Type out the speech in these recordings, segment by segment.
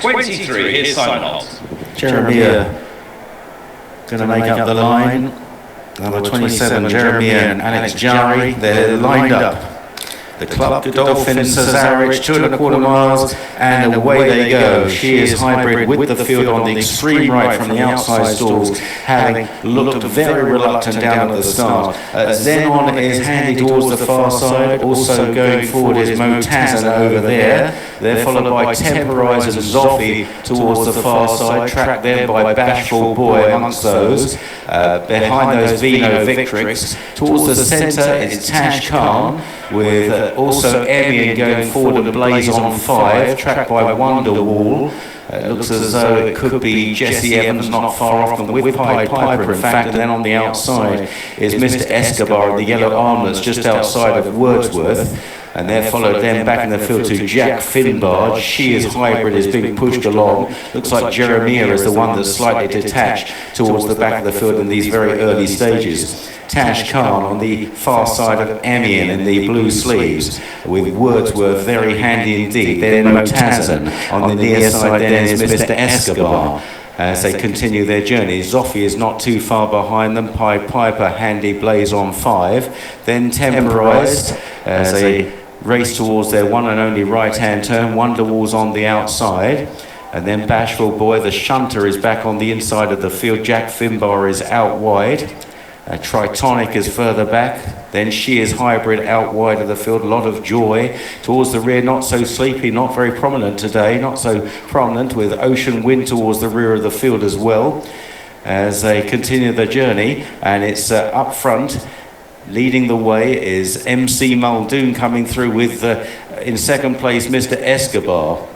23, here's sign-off. Jeremiah going to make up the line. Number 27, Jeremiah and Alex Jari, they're lined up. The club, Godolphin, Cesarewitch, 2.25 miles, and away they go. She is hybrid with the field on the extreme right from the outside stalls, having looked very reluctant down at the start. Zenon is handy towards the far side, also going forward is Motazan over there. They're followed by Temporize and Zoffy towards the far side, tracked there by Bashful Boy amongst those. Behind those Vino Victrix. Towards the centre is Tashkhan, with also Emmet going forward and Blaze on 5, tracked by Wonderwall. It looks as though it could be Jesse Evans not far off them with Pied Piper, in fact, and then on the outside is Mr. Escobar in the yellow armlets just outside of Wordsworth. And they're followed then back in the field to Jack Finbard. She is hybrid, is being pushed along. Looks like Jeremiah is the one that's slightly detached towards the back of the field in these very early stages. Tashkhan on the far side of Amiens in the blue sleeves, with Wordsworth very handy indeed. Then Motazan on the near side, then is Mr. Escobar as they continue their journey. Zoffy is not too far behind them. Pied Piper, handy Blaze on 5. Then Temporized as they race towards their one and only right-hand turn. Wonderwall's on the outside. And then Bashful Boy, the Shunter, is back on the inside of the field. Jack Finbar is out wide. Tritonic is further back. Then She is Hybrid out wide of the field. A lot of Joy towards the rear, not so sleepy, not very prominent today, not so prominent, with Ocean Wind towards the rear of the field as well as they continue their journey. And it's up front. Leading the way is MC Muldoon coming through with, in second place, Mr. Escobar.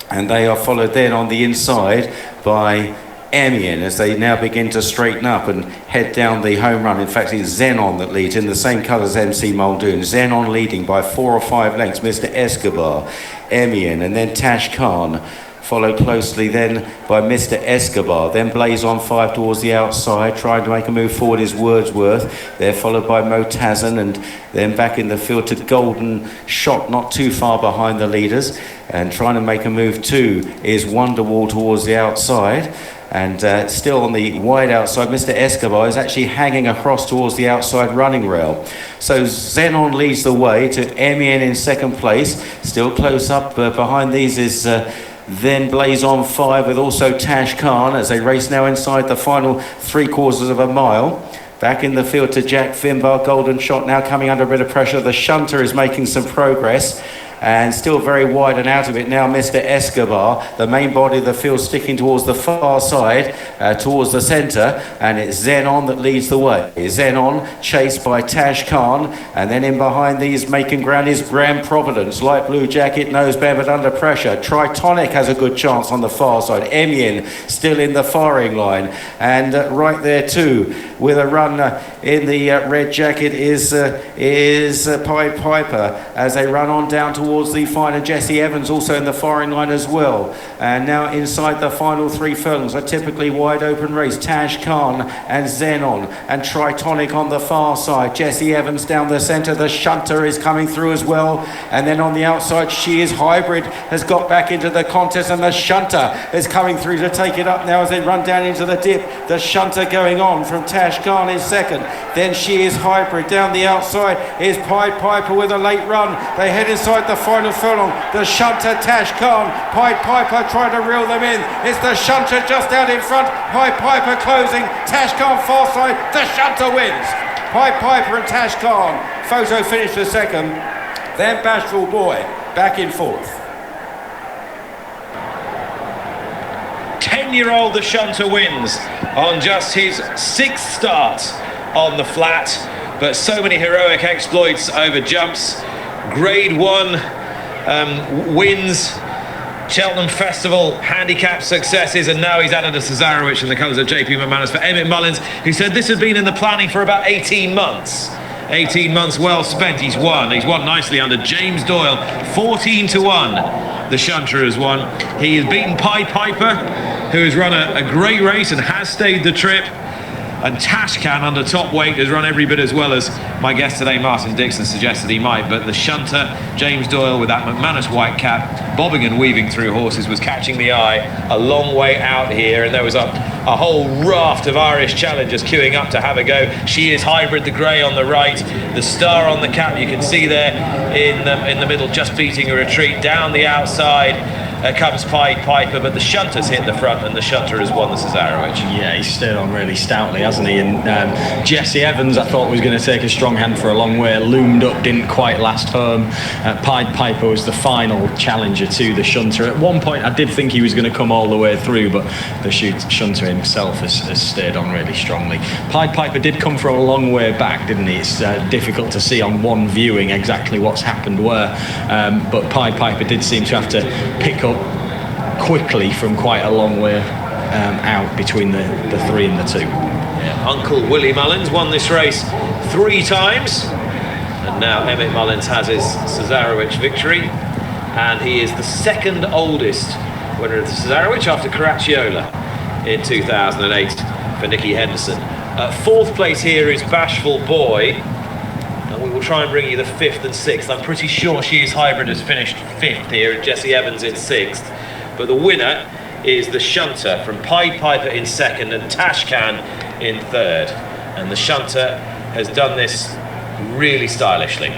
And they are followed then on the inside by Amiens as they now begin to straighten up and head down the home run. In fact, it's Zenon that leads in the same colour as MC Muldoon. Zenon leading by 4 or 5 lengths. Mr. Escobar, Amiens, and then Tashkhan. Followed closely then by Mr. Escobar. Then Blaze on 5 towards the outside, trying to make a move forward is Wordsworth. They're followed by Motazan, and then back in the field to Golden Shot, not too far behind the leaders. And trying to make a move too is Wonderwall towards the outside. And still on the wide outside, Mr. Escobar is actually hanging across towards the outside running rail. So Zenon leads the way to Amiens in second place. Still close up behind these is then Blaze on 5 with also Tashkhan as they race now inside the final 3/4 of a mile. Back in the field to Jack Finbar. Golden Shot now coming under a bit of pressure. The Shunter is making some progress. And still very wide and out of it now, Mr. Escobar. The main body of the field sticking towards the far side, towards the centre, and it's Zenon that leads the way. Zenon chased by Tashkhan, and then in behind these making ground is Grand Providence. Light blue jacket, nose bare but under pressure. Tritonic has a good chance on the far side. Amiens still in the firing line, and right there too, with a run in the red jacket is Pied Piper as they run on down towards the final. Jesse Evans also in the firing line as well. And now inside the final 3 furlongs, a typically wide open race. Tashkhan and Zenon and Tritonic on the far side. Jesse Evans down the centre. The Shunter is coming through as well. And then on the outside, She is Hybrid has got back into the contest, and the Shunter is coming through to take it up now as they run down into the dip. The Shunter going on from Tashkhan in second. Then She is Hybrid. Down the outside is Pied Piper with a late run. They head inside the final furlong. The Shunter, Tashkhan, Pied Piper trying to reel them in. It's the Shunter just out in front. Pied Piper closing. Tashkhan far side. The Shunter wins. Pied Piper and Tashkhan. Photo finish the second. Then Bashful Boy back in fourth. 10-year-old the Shunter wins on just his 6th start on the flat, but so many heroic exploits over jumps. Grade 1 wins, Cheltenham Festival handicap successes, and now he's added a Cesarewitch in the colours of JP McManus for Emmet Mullins, who said this had been in the planning for about 18 months. 18 months well spent. He's won nicely under James Doyle, 14-1. The Shunter has won. He has beaten Pied Piper, who has run a great race and has stayed the trip. And Tashkhan under top weight has run every bit as well as my guest today, Martin Dixon, suggested he might. But the Shunter, James Doyle with that McManus white cap, bobbing and weaving through horses, was catching the eye a long way out here. And there was a whole raft of Irish challengers queuing up to have a go. She is Hybrid, the grey on the right, the star on the cap. You can see there in the middle, just beating a retreat down the outside. Comes Pied Piper, but the Shunter's hit the front, and the Shunter has won the Cesarewitch. Yeah, he's stayed on really stoutly, hasn't he? And Jesse Evans, I thought, was going to take a strong hand for a long way, loomed up, didn't quite last home. Pied Piper was the final challenger to the Shunter. At one point, I did think he was going to come all the way through, but the Shunter himself has stayed on really strongly. Pied Piper did come from a long way back, didn't he? It's difficult to see on one viewing exactly what's happened where, but Pied Piper did seem to have to pick up quickly from quite a long way out between the 3 and the 2. Yeah, Uncle Willie Mullins won this race 3 times, and now Emmet Mullins has his Cesarewitch victory, and he is the 2nd oldest winner of the Cesarewitch after Caracciolo in 2008 for Nicky Henderson. 4th place here is Bashful Boy, and we will try and bring you the 5th and 6th. I'm pretty sure She Is Hybrid has finished 5th here, and Jesse Evans in 6th. But the winner is the Shunter from Pied Piper in 2nd and Tashkhan in 3rd. And the Shunter has done this really stylishly.